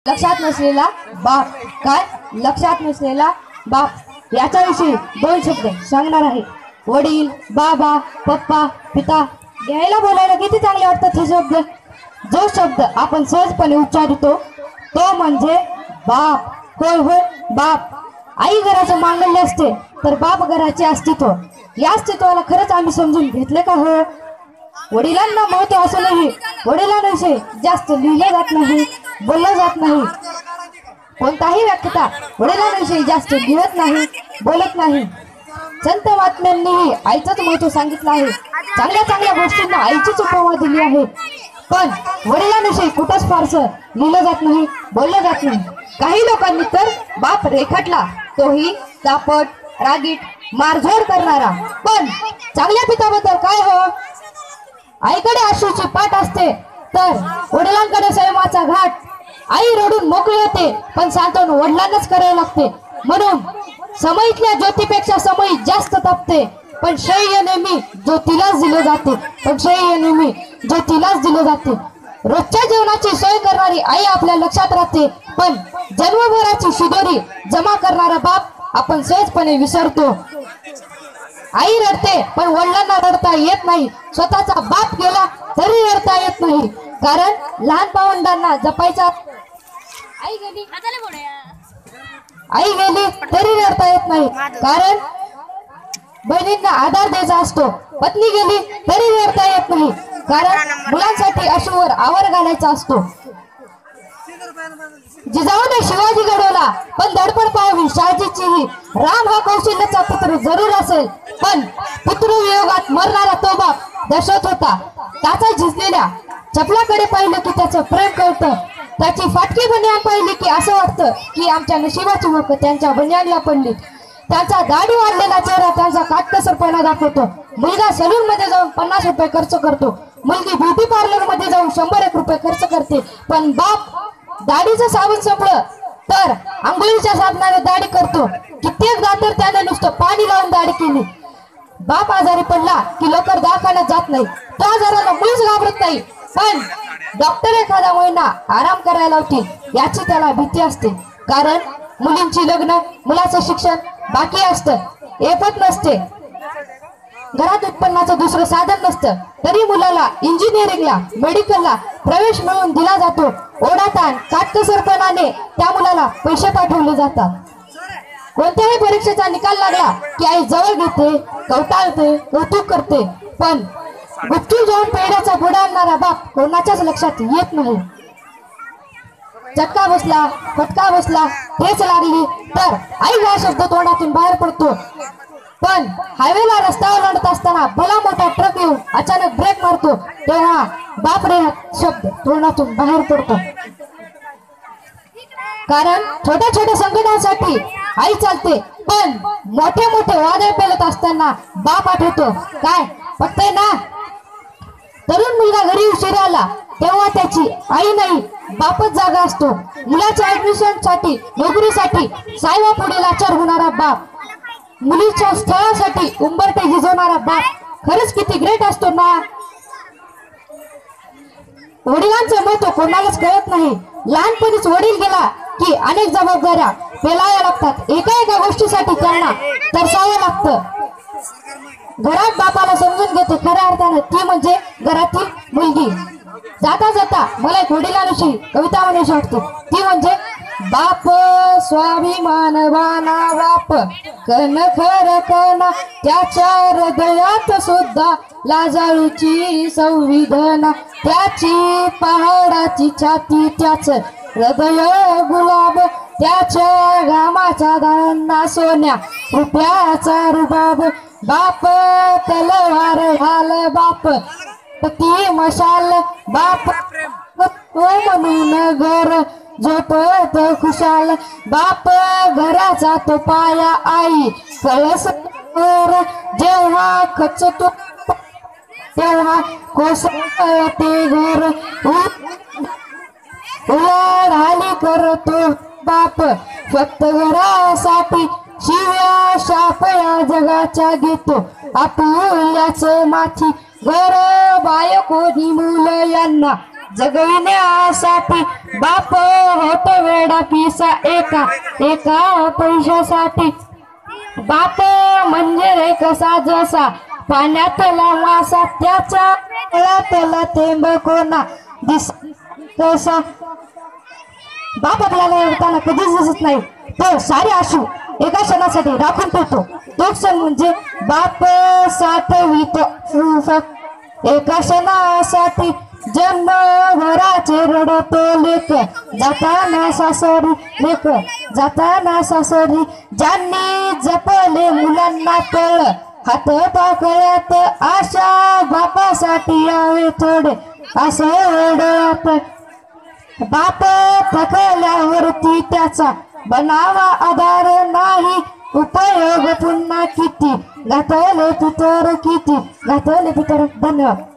लक्षात नसलेला बाप काय लक्षात नसलेला बाप याच्याविषयी दोन शब्द सांगणार आहे। वडील, बाबा, पप्पा, पिता घ्यायला बोलायला किती चांगले वाटतात हे शब्द। जो शब्द आपण सहजपणे उच्चारतो तो म्हणजे बाप। होय होय बाप। आई घराचे मांगल्य असते तर बाप घराचे अस्तित्व। या अस्तित्वाला खरंच आम्ही समजून घेतले का हो? वडिलांना महत्व असूनही वडिलांविषयी जास्त लिहिले जात नाही, बोललं जात नाही। कोणताही व्याख्याता वडिलांविषयी जास्त लिहत नाही, बोलत नाही। संत महात्म्यांनीही आईचंच महत्व सांगितलं आहे। चांगल्या चांगल्या गोष्टींना आईचीच उपमा दिली आहे, पण वडिलांविषयी कुठंच फारसं लिहिलं जात नाही, बोललं जात नाही। काही लोकांनी तर बाप रेखाटला तोही दापट, रागीट, मारझोड करणारा। पण चांगल्या पित्याबद्दल काय हो? आईकडे अश्रूची पाठ असते तर वडिलांकडे संयमाचा घाट। आई रडून मोकळी होते पण सांत्वन वडिलांनाच करावे लागते। म्हणून समईतल्या ज्योतीपेक्षा समई जास्त तापते, पण श्रेय नेहमी ज्योतीलाच दिले जाते, पण श्रेय नेहमी ज्योतीलाच दिले जाते। रोजच्या जेवणाची सोय करणारी आई आपल्या लक्षात राहते, पण जन्मभराची शिदोरी जमा करणारा बाप आपण सहजपणे विसरतो। आई रडते पण वडिलांना रडता येत नाही। स्वतःचा बाप गेला तरी रडता येत नाही, कारण लहान भावंडांना जपायचा। आई गेली तरी रडता येत नाही, कारण बहिणींना आधार द्यायचा असतो। पत्नी गेली तरी रडता येत नाही, कारण मुलांसाठी अश्रूवर आवर घालायचा असतो। जिजाऊने शिवाजी घडवला पण धडपड पाहावी शहाजीचीही। राम हा कौशल्याचा पुत्र जरूर असेल, पण पुत्रवियोगात मरणारा तो बाप दर्शवत होता। त्याचा झिजलेल्या चपलाकडे पाहिलं की त्याचं प्रेम कळतं। त्याची फाटकी बनियान पाहिली की असं वाटतं की आमच्या नशिबाची मुख त्यांच्या बनियानला पडली। त्यांचा दाढी वाढलेला चेहरा त्यांचा काटकसरपणा दाखवतो। मुलगा सलून मध्ये जाऊन 50 रुपये खर्च करतो, मुलगी ब्युटी पार्लर मध्ये जाऊन 100 रुपये खर्च करते, पण बाप दाढीचं साबण संपलं तर आंघोळीच्या साबणाने दाढी करतो। कित्येकदा तर त्याने नुसतं पाणी लावून दाढी केली। बाप आजारी पडला की लवकर दवाखान्यात जात नाही, तो आजाराला मुळीच घाबरत नाही, पण डॉक्टर एखादा महिना आराम करायला लावतील याची त्याला भीती असते। कारण मुलींची लग्न, मुलाचं शिक्षण बाकी असतं, ऐपत नसते, घरात उत्पन्नाचं दुसरं साधन नसतं, तरी मुलाला इंजिनिअरिंगला, मेडिकलला प्रवेश मिळवून दिला जातो। ओढाताण काटकसरपणाने त्या मुलाला पैसे पाठवले जातात। कोणत्याही परीक्षेचा निकाल लागला की आई जवळ घेते, कवटाळते, कौतुक करते, पण गुपचूप जाऊन पेढ्याचा बुडा आणणारा बाप कोणाच्याच लक्षात येत नाही। चटका बसला, फटका बसला, ठेच लागली तर आई हा शब्द तोंडातून बाहेर पडतो, पण हायवेला रस्त्यावर लढत असताना भला मोठा ट्रक येऊन अचानक ब्रेक मारतो तेव्हा बापरे हा शब्द तोंडातून बाहेर पडतो। कारण छोट्या छोट्या संकटांसाठी आई चालते, पण मोठे मोठे वादळ पेलत असताना बाप आठवतो। काय पटतंय ना? तरुण मुलगा घरी उशिरा आला तेव्हा त्याची आई नाही बापच जागा असतो। मुलाच्या ऍडमिशन साठी, नोकरीसाठी सायवा पुढे लाचार होणारा बाप, मुलीच्या स्थळासाठी उंबरठे झिजवणारा बाप खरंच किती ग्रेट असतो ना। वडिलांचं महत्व कोणालाच कळत नाही। लहानपणीच वडील गेला की अनेक जबाबदाऱ्या पेलाव्या लागतात, एका एका गोष्टीसाठी त्यांना तरसावं लागतं। घरात बापाला समजून घेते खऱ्या अर्थाने ती म्हणजे घरातील मुलगी। जाता जाता मला एक वडिलांविषयी कविता म्हणायची वाटते, ती म्हणजे बाप स्वाभिमानवाना बाप, कण खर कणा त्याच्या हृदयात सुद्धा लाजाळूची संविधाना। त्याची पहाडाची छाती त्याच हृदय गुलाब, त्याच्या घामाच्या दाना सोन्या रुपयाचा रुबाब। बाप तलवार ढाल बाप ती मशाल बाप, म्हणून घर झोपत खुशाल बाप, घराचा तो पाया आई कळस जेव्हा खचतो तेव्हा कोसळते घर। उलाढाली करतो बाप फक्त घरासाठी, शिव्या शापया जगाच्या घेतो आपुल्याच माथी। घर बायकोनी मुलं यांना जगविण्यासाठी बाप होतो वेडा पिसा एका एका पैशासाठी बाप म्हणजे रे कसा जसा पाण्यातला मासा त्याचा तळातला थेंब कोणा दिस कसा बाप आपल्याला येताना कधीच दिसत नाही तो सारे आशू एका क्षणासाठी राखून ठेवतो तो क्षण म्हणजे बाप साठवितो एका क्षणासाठी जन्मभराचे रडतो लेक जाताना सासरी ज्यांनी जपले मुलांना कळ हात पाकळ्यात आशा बापासाठी यावे थोडे असं ओढत बाप थकल्यावरती त्याचा बनावा आधार नाही उपयोग पुन्हा किती घातले पितर धन्यवाद.